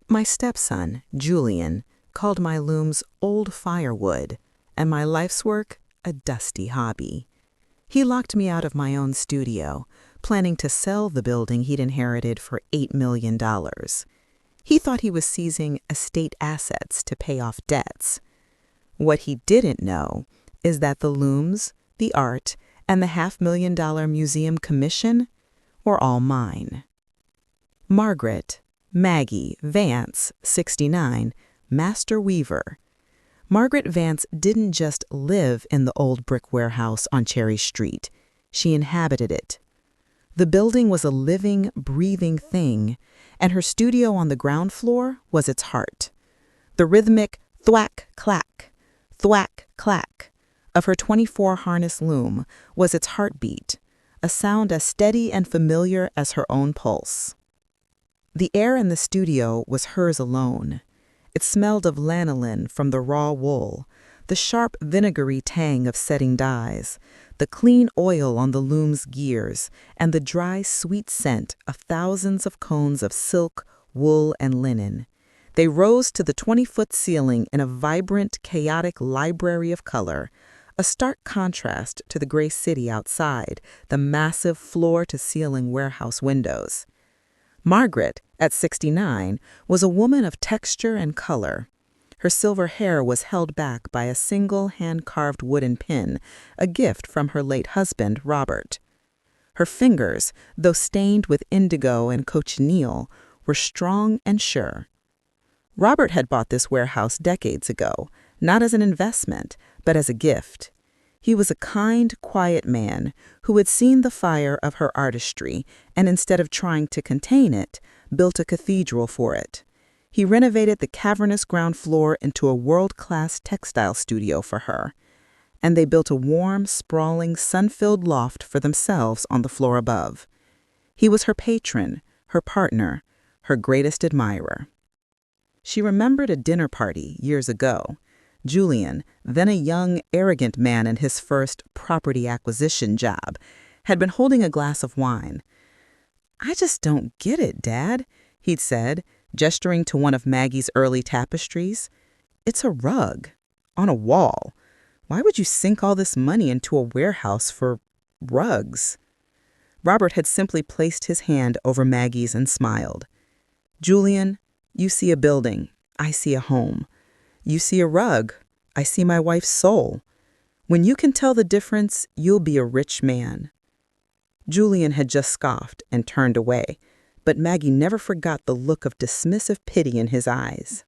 My stepson, Julian, called my looms old firewood, and my life's work a dusty hobby. He locked me out of my own studio, planning to sell the building he'd inherited for $8 million. He thought he was seizing estate assets to pay off debts. What he didn't know is that the looms, the art, and the $500,000 museum commission were all mine. Margaret, Maggie Vance, 69, master weaver. Margaret Vance didn't just live in the old brick warehouse on Cherry Street. She inhabited it. The building was a living, breathing thing, and her studio on the ground floor was its heart. The rhythmic thwack-clack of her 24-harness loom was its heartbeat, a sound as steady and familiar as her own pulse. The air in the studio was hers alone. It smelled of lanolin from the raw wool, the sharp vinegary tang of setting dyes, the clean oil on the loom's gears, and the dry, sweet scent of thousands of cones of silk, wool, and linen. They rose to the 20-foot ceiling in a vibrant, chaotic library of color, a stark contrast to the gray city outside, the massive floor-to-ceiling warehouse windows. Margaret, at 69, was a woman of texture and color. Her silver hair was held back by a single hand-carved wooden pin, a gift from her late husband, Robert. Her fingers, though stained with indigo and cochineal, were strong and sure. Robert had bought this warehouse decades ago, not as an investment, but as a gift. He was a kind, quiet man who had seen the fire of her artistry and, instead of trying to contain it, built a cathedral for it. He renovated the cavernous ground floor into a world-class textile studio for her, and they built a warm, sprawling, sun-filled loft for themselves on the floor above. He was her patron, her partner, her greatest admirer. She remembered a dinner party years ago. Julian, then a young, arrogant man in his first property acquisition job, had been holding a glass of wine. "I just don't get it, Dad," he'd said, gesturing to one of Maggie's early tapestries. "It's a rug on a wall. Why would you sink all this money into a warehouse for rugs?" Robert had simply placed his hand over Maggie's and smiled. "Julian, you see a building. I see a home. You see a rug. I see my wife's soul. When you can tell the difference, you'll be a rich man." Julian had just scoffed and turned away, but Maggie never forgot the look of dismissive pity in his eyes.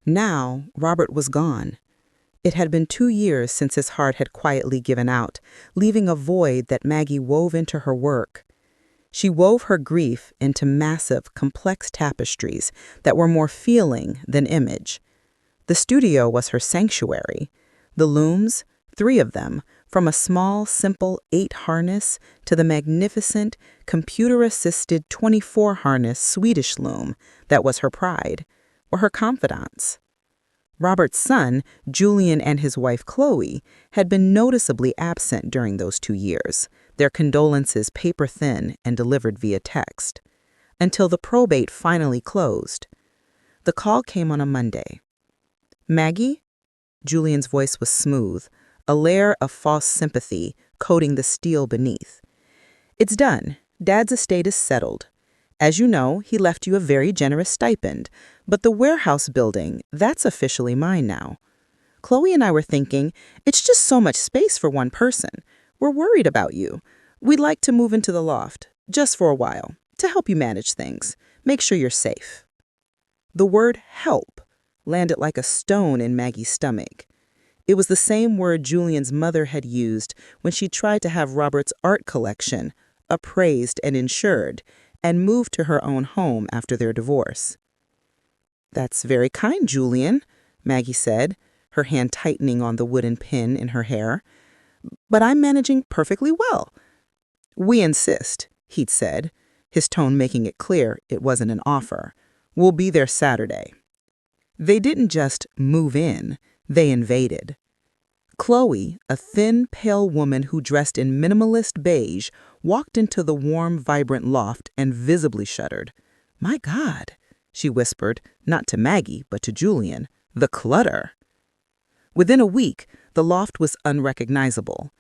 Now, Robert was gone. It had been 2 years since his heart had quietly given out, leaving a void that Maggie wove into her work. She wove her grief into massive, complex tapestries that were more feeling than image. The studio was her sanctuary. The looms, 3 of them, from a small, simple 8-harness to the magnificent, computer-assisted 24-harness Swedish loom that was her pride, were her confidants. Robert's son, Julian, and his wife Chloe had been noticeably absent during those 2 years, their condolences paper-thin and delivered via text, until the probate finally closed. The call came on a Monday. "Maggie?" Julian's voice was smooth, a layer of false sympathy coating the steel beneath. "It's done. Dad's estate is settled. As you know, he left you a very generous stipend, but the warehouse building, that's officially mine now. Chloe and I were thinking, it's just so much space for one person. We're worried about you. We'd like to move into the loft, just for a while, to help you manage things, make sure you're safe." The word help landed like a stone in Maggie's stomach. It was the same word Julian's mother had used when she tried to have Robert's art collection appraised and insured and moved to her own home after their divorce. "That's very kind, Julian," Maggie said, her hand tightening on the wooden pin in her hair. "But I'm managing perfectly well." "We insist," he'd said, his tone making it clear it wasn't an offer. "We'll be there Saturday." They didn't just move in, they invaded. Chloe, a thin, pale woman who dressed in minimalist beige, walked into the warm, vibrant loft and visibly shuddered. "My God, she whispered, not to Maggie, but to Julian. "The clutter." Within a week, the loft was unrecognizable.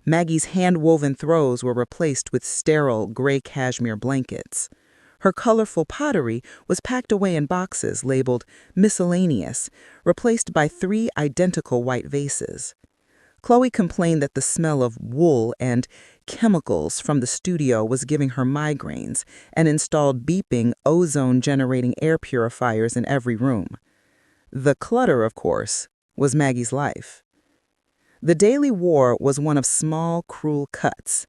Maggie's hand-woven throws were replaced with sterile gray cashmere blankets. Her colorful pottery was packed away in boxes labeled miscellaneous, replaced by 3 identical white vases. Chloe complained that the smell of wool and chemicals from the studio was giving her migraines and installed beeping, ozone-generating air purifiers in every room. The clutter, of course, was Maggie's life. The daily war was one of small, cruel cuts.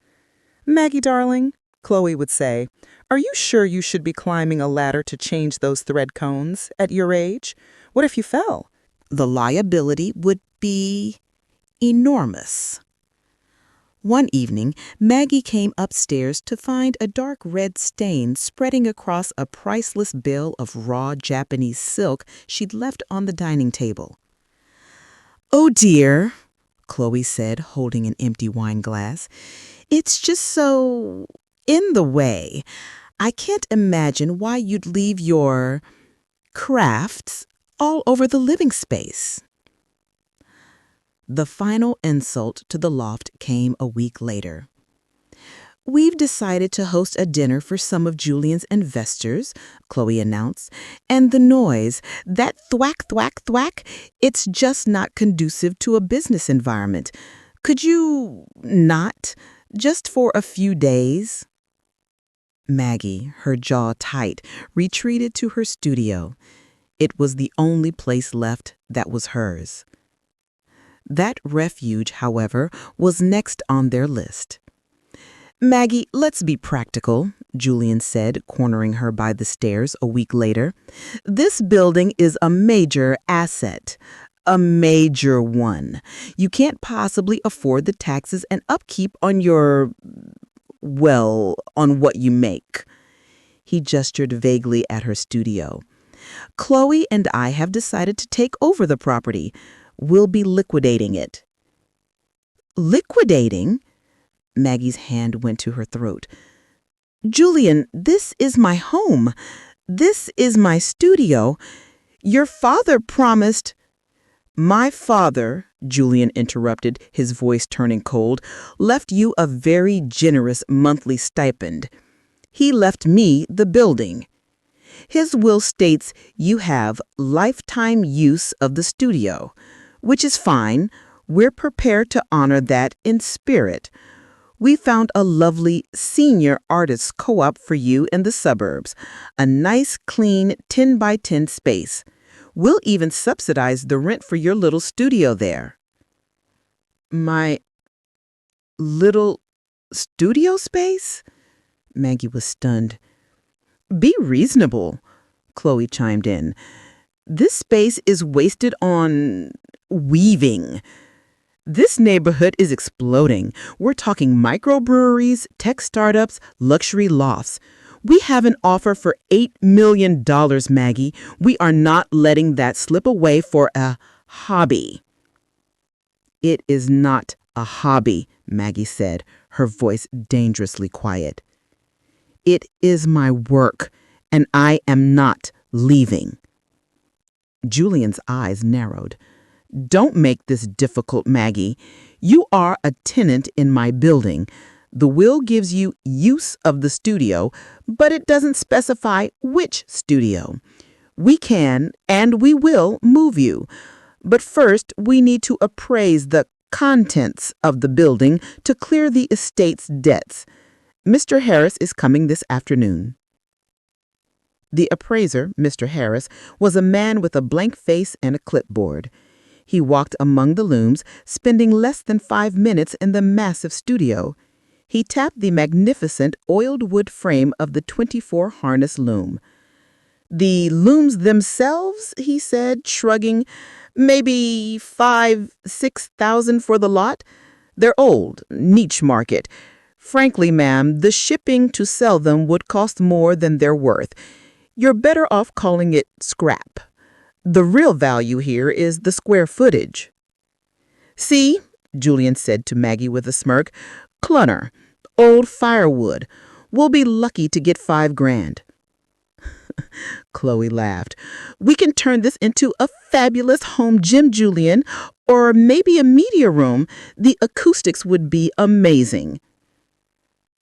"Maggie, darling," Chloe would say, "are you sure you should be climbing a ladder to change those thread cones at your age? What if you fell?" The liability would be enormous. One evening, Maggie came upstairs to find a dark red stain spreading across a priceless bill of raw Japanese silk she'd left on the dining table. "Oh dear," Chloe said, holding an empty wine glass. "It's just so in the way. I can't imagine why you'd leave your crafts all over the living space." The final insult to the loft came a week later. "We've decided to host a dinner for some of Julian's investors," Chloe announced. "And the noise, that thwack, thwack, thwack, it's just not conducive to a business environment. Could you not, just for a few days?" Maggie, her jaw tight, retreated to her studio. It was the only place left that was hers. That refuge, however, was next on their list. "Maggie, let's be practical," Julian said, cornering her by the stairs a week later. "This building is a major asset. A major one. You can't possibly afford the taxes and upkeep on on what you make." He gestured vaguely at her studio. "Chloe and I have decided to take over the property. We'll be liquidating it." "Liquidating?" Maggie's hand went to her throat. "Julian, this is my home. This is my studio. Your father promised—" "My father," Julian interrupted, his voice turning cold, "left you a very generous monthly stipend. He left me the building. His will states you have lifetime use of the studio, which is fine. We're prepared to honor that in spirit. We found a lovely senior artists co-op for you in the suburbs, a nice, clean 10 by 10 space. We'll even subsidize the rent for your little studio there." "My little studio space?" Maggie was stunned. "Be reasonable," Chloe chimed in. "This space is wasted on weaving. This neighborhood is exploding. We're talking microbreweries, tech startups, luxury lofts. We have an offer for $8 million, Maggie. We are not letting that slip away for a hobby." "It is not a hobby," Maggie said, her voice dangerously quiet. "It is my work, and I am not leaving." Julian's eyes narrowed. "Don't make this difficult, Maggie. You are a tenant in my building. The will gives you use of the studio, but it doesn't specify which studio. We can and we will move you, but first we need to appraise the contents of the building to clear the estate's debts. Mr. Harris is coming this afternoon." The appraiser, Mr. Harris, was a man with a blank face and a clipboard. He walked among the looms, spending less than 5 minutes in the massive studio. He tapped the magnificent oiled wood frame of the 24-harness loom. "The looms themselves," he said, shrugging, "maybe 5,000–6,000 for the lot. They're old, niche market. Frankly, ma'am, the shipping to sell them would cost more than they're worth. You're better off calling it scrap. The real value here is the square footage." "See," Julian said to Maggie with a smirk, "clutter, old firewood. We'll be lucky to get $5,000. Chloe laughed. "We can turn this into a fabulous home gym, Julian, or maybe a media room. The acoustics would be amazing."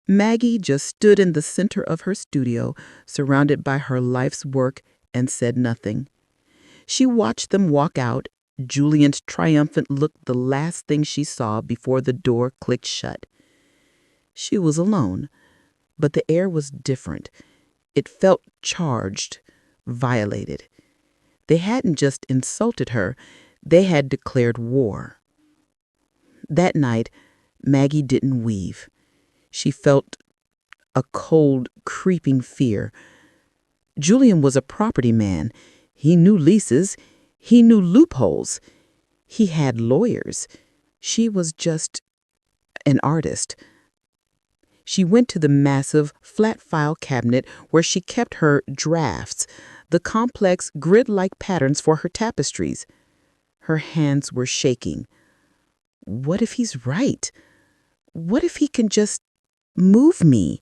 Maggie just stood in the center of her studio, surrounded by her life's work, and said nothing. She watched them walk out, Julian's triumphant look the last thing she saw before the door clicked shut. She was alone, but the air was different. It felt charged, violated. They hadn't just insulted her, they had declared war. That night, Maggie didn't weave. She felt a cold, creeping fear. Julian was a property man. He knew leases. He knew loopholes. He had lawyers. She was just an artist. She went to the massive, flat file cabinet where she kept her drafts, the complex, grid-like patterns for her tapestries. Her hands were shaking. What if he's right? What if he can just move me?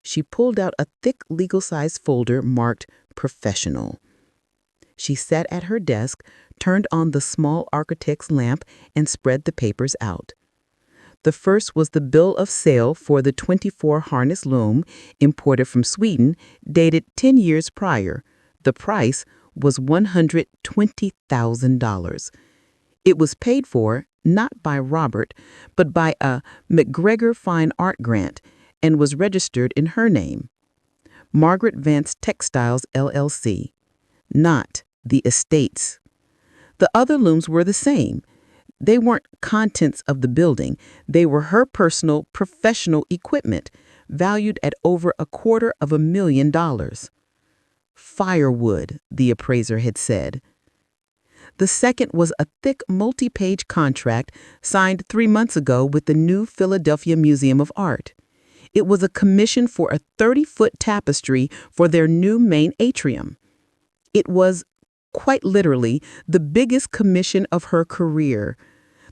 She pulled out a thick legal-size folder marked Professional. She sat at her desk, turned on the small architect's lamp, and spread the papers out. The first was the bill of sale for the 24-harness loom, imported from Sweden, dated 10 years prior. The price was $120,000. It was paid for not by Robert, but by a McGregor Fine Art grant, and was registered in her name. Margaret Vance Textiles, LLC. Not the estate's. The other looms were the same. They weren't contents of the building. They were her personal, professional equipment, valued at over $250,000. Firewood, the appraiser had said. The second was a thick multi-page contract signed 3 months ago with the new Philadelphia Museum of Art. It was a commission for a 30-foot tapestry for their new main atrium. It was, quite literally, the biggest commission of her career.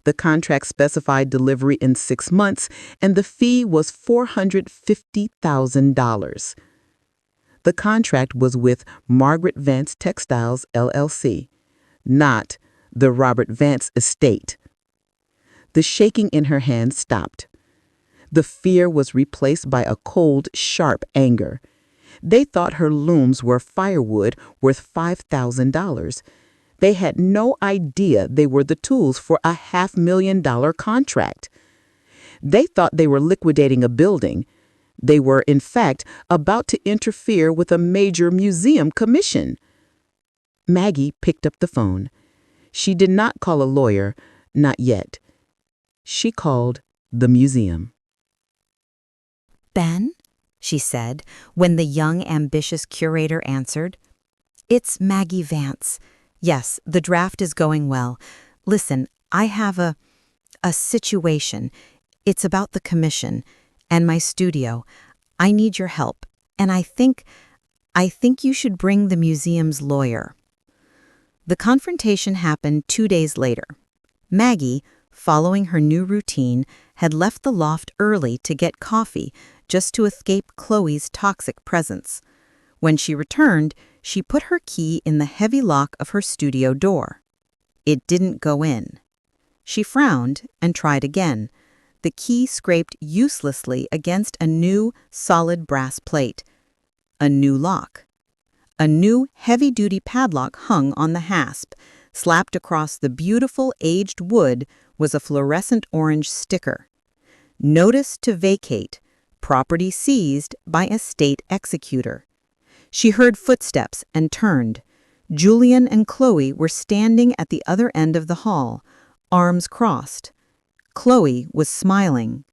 The contract specified delivery in 6 months, and the fee was $450,000. The contract was with Margaret Vance Textiles, LLC, not the Robert Vance estate. The shaking in her hands stopped. The fear was replaced by a cold, sharp anger. They thought her looms were firewood worth $5,000. They had no idea they were the tools for a $500,000 contract. They thought they were liquidating a building. They were, in fact, about to interfere with a major museum commission. Maggie picked up the phone. She did not call a lawyer, not yet. She called the museum. "Ben," she said, when the young, ambitious curator answered. "It's Maggie Vance. Yes, the draft is going well. Listen, I have a situation. It's about the commission and my studio. I need your help, and I think you should bring the museum's lawyer." The confrontation happened 2 days later. Maggie, following her new routine, had left the loft early to get coffee just to escape Chloe's toxic presence. When she returned, she put her key in the heavy lock of her studio door. It didn't go in. She frowned and tried again. The key scraped uselessly against a new, solid brass plate. A new lock. A new, heavy-duty padlock hung on the hasp. Slapped across the beautiful, aged wood was a fluorescent orange sticker. Notice to vacate. Property seized by a state executor. She heard footsteps and turned. Julian and Chloe were standing at the other end of the hall, arms crossed. Chloe was smiling.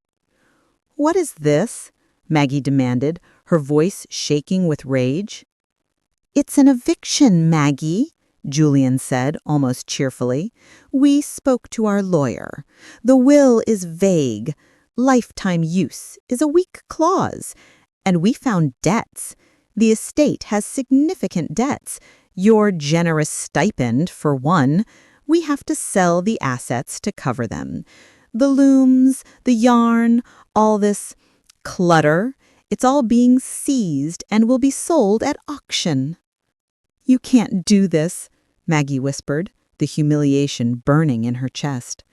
"What is this?" Maggie demanded, her voice shaking with rage. "It's an eviction, Maggie," Julian said almost cheerfully. "We spoke to our lawyer. The will is vague. Lifetime use is a weak clause. And we found debts. The estate has significant debts. Your generous stipend, for one. We have to sell the assets to cover them. The looms, the yarn, all this clutter. It's all being seized and will be sold at auction." "You can't do this," Maggie whispered, the humiliation burning in her chest.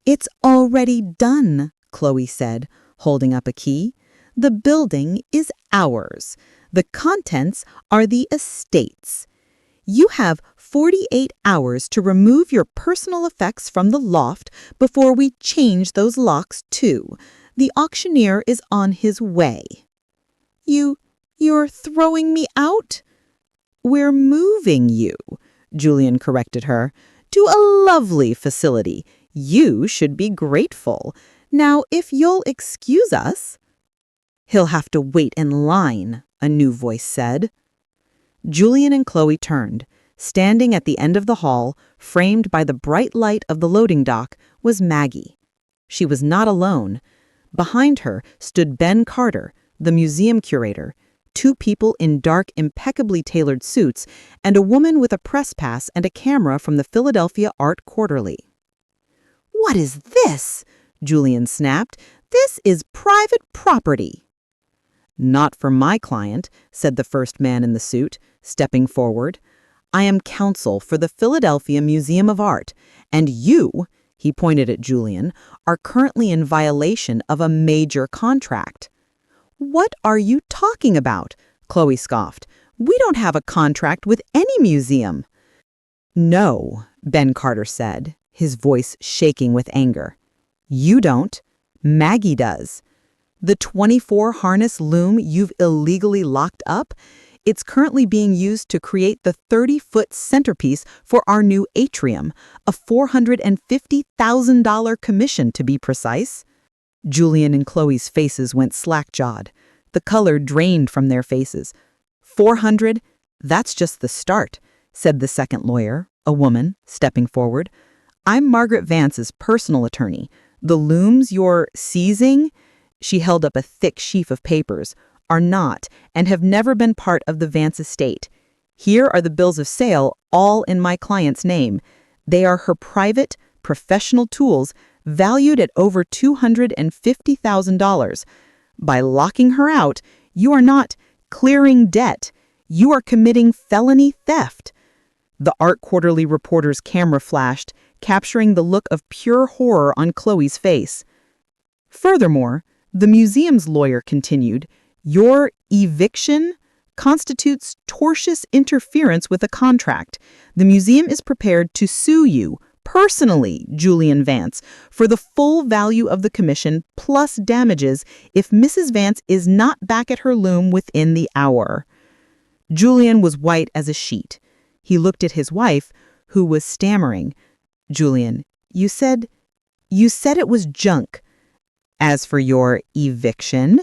"It's already done," Chloe said, holding up a key. "The building is ours. The contents are the estate's. You have 48 hours to remove your personal effects from the loft before we change those locks too. The auctioneer is on his way." You're throwing me out?" "We're moving you," Julian corrected her, "to a lovely facility. You should be grateful. Now, if you'll excuse us—" "He'll have to wait in line," a new voice said. Julian and Chloe turned. Standing at the end of the hall, framed by the bright light of the loading dock, was Maggie. She was not alone. Behind her stood Ben Carter, the museum curator, two people in dark, impeccably tailored suits, and a woman with a press pass and a camera from the Philadelphia Art Quarterly. "What is this?" Julian snapped. "This is private property." "Not for my client," said the first man in the suit, stepping forward. "I am counsel for the Philadelphia Museum of Art, and you," he pointed at Julian, "are currently in violation of a major contract." "What are you talking about?" Chloe scoffed. "We don't have a contract with any museum." "No," Ben Carter said, his voice shaking with anger. "You don't. Maggie does. The 24-harness loom you've illegally locked up, it's currently being used to create the 30-foot centerpiece for our new atrium, a $450,000 commission to be precise." Julian and Chloe's faces went slack-jawed. The color drained from their faces. 400? That's just the start, said the second lawyer, a woman, stepping forward. "I'm Margaret Vance's personal attorney. The looms you're seizing," she held up a thick sheaf of papers, "are not and have never been part of the Vance estate. Here are the bills of sale, all in my client's name. They are her private, professional tools valued at over $250,000. By locking her out, you are not clearing debt. You are committing felony theft." The Art Quarterly reporter's camera flashed, capturing the look of pure horror on Chloe's face. "Furthermore," the museum's lawyer continued, "your eviction constitutes tortious interference with a contract. The museum is prepared to sue you personally, Julian Vance, for the full value of the commission plus damages if Mrs. Vance is not back at her loom within the hour." Julian was white as a sheet. He looked at his wife, who was stammering. "Julian, you said it was junk. As for your eviction,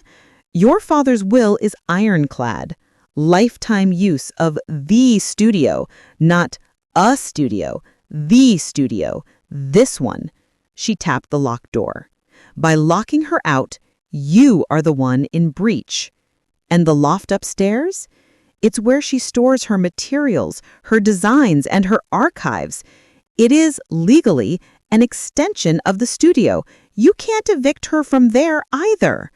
your father's will is ironclad. Lifetime use of the studio, not a studio, the studio, this one." She tapped the locked door. "By locking her out, you are the one in breach. And the loft upstairs? It's where she stores her materials, her designs, and her archives. It is, legally, an extension of the studio. You can't evict her from there either."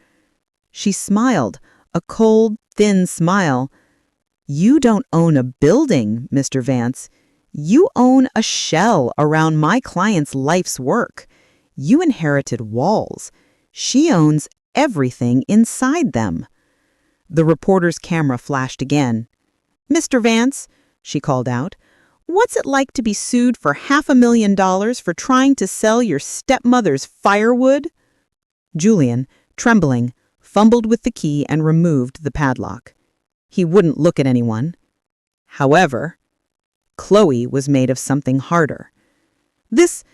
She smiled, a cold, thin smile. "You don't own a building, Mr. Vance. You own a shell around my client's life's work. You inherited walls. She owns everything inside them." The reporter's camera flashed again. "Mr. Vance," she called out, "what's it like to be sued for $500,000 for trying to sell your stepmother's firewood?" Julian, trembling, fumbled with the key and removed the padlock. He wouldn't look at anyone. However, Chloe was made of something harder. This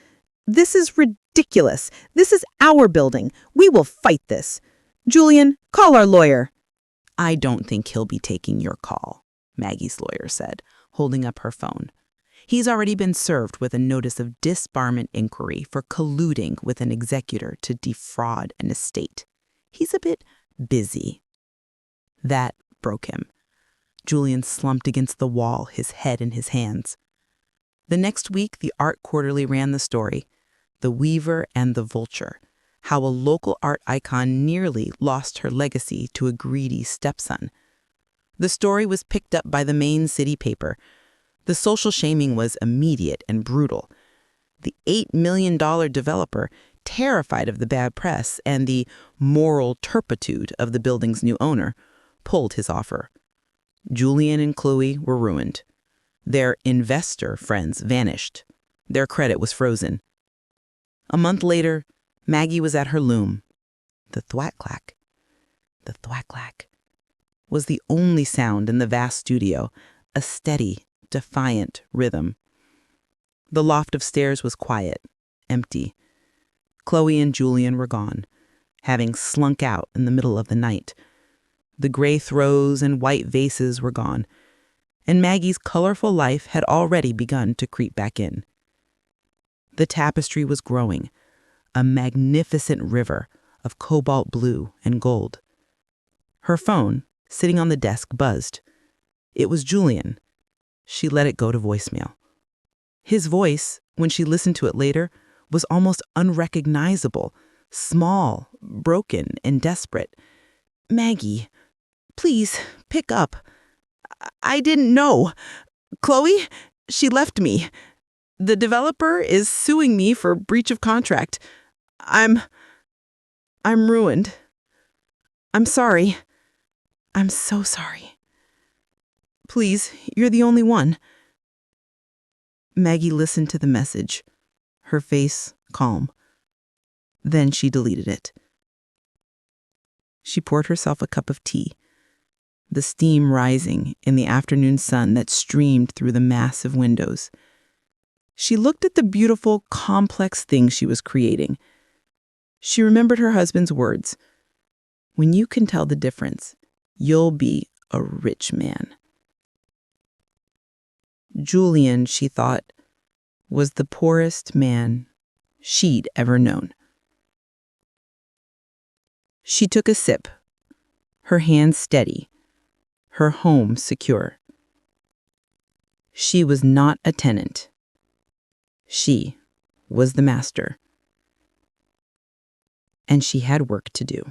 is ridiculous. This is our building. We will fight this. Julian, call our lawyer." "I don't think he'll be taking your call," Maggie's lawyer said, holding up her phone. "He's already been served with a notice of disbarment inquiry for colluding with an executor to defraud an estate. He's a bit busy." That broke him. Julian slumped against the wall, his head in his hands. The next week, the Art Quarterly ran the story, "The Weaver and the Vulture," how a local art icon nearly lost her legacy to a greedy stepson. The story was picked up by the main city paper. The social shaming was immediate and brutal. The $8 million developer, terrified of the bad press and the moral turpitude of the building's new owner, pulled his offer. Julian and Chloe were ruined. Their investor friends vanished. Their credit was frozen. A month later, Maggie was at her loom. The thwack-clack, the thwack-clack, was the only sound in the vast studio, a steady, defiant rhythm. The loft of stairs was quiet, empty. Chloe and Julian were gone, having slunk out in the middle of the night. The gray throws and white vases were gone, and Maggie's colorful life had already begun to creep back in. The tapestry was growing, a magnificent river of cobalt blue and gold. Her phone, sitting on the desk, buzzed. It was Julian. She let it go to voicemail. His voice, when she listened to it later, was almost unrecognizable, small, broken, and desperate. "Maggie, please, pick up. I didn't know. Chloe, she left me. The developer is suing me for breach of contract. I'm ruined. I'm sorry. I'm so sorry. Please, you're the only one." Maggie listened to the message, her face calm. Then she deleted it. She poured herself a cup of tea, the steam rising in the afternoon sun that streamed through the massive windows. She looked at the beautiful, complex thing she was creating. She remembered her husband's words. "When you can tell the difference, you'll be a rich man." Julian, she thought, was the poorest man she'd ever known. She took a sip, her hands steady, her home secure. She was not a tenant. She was the master. And she had work to do.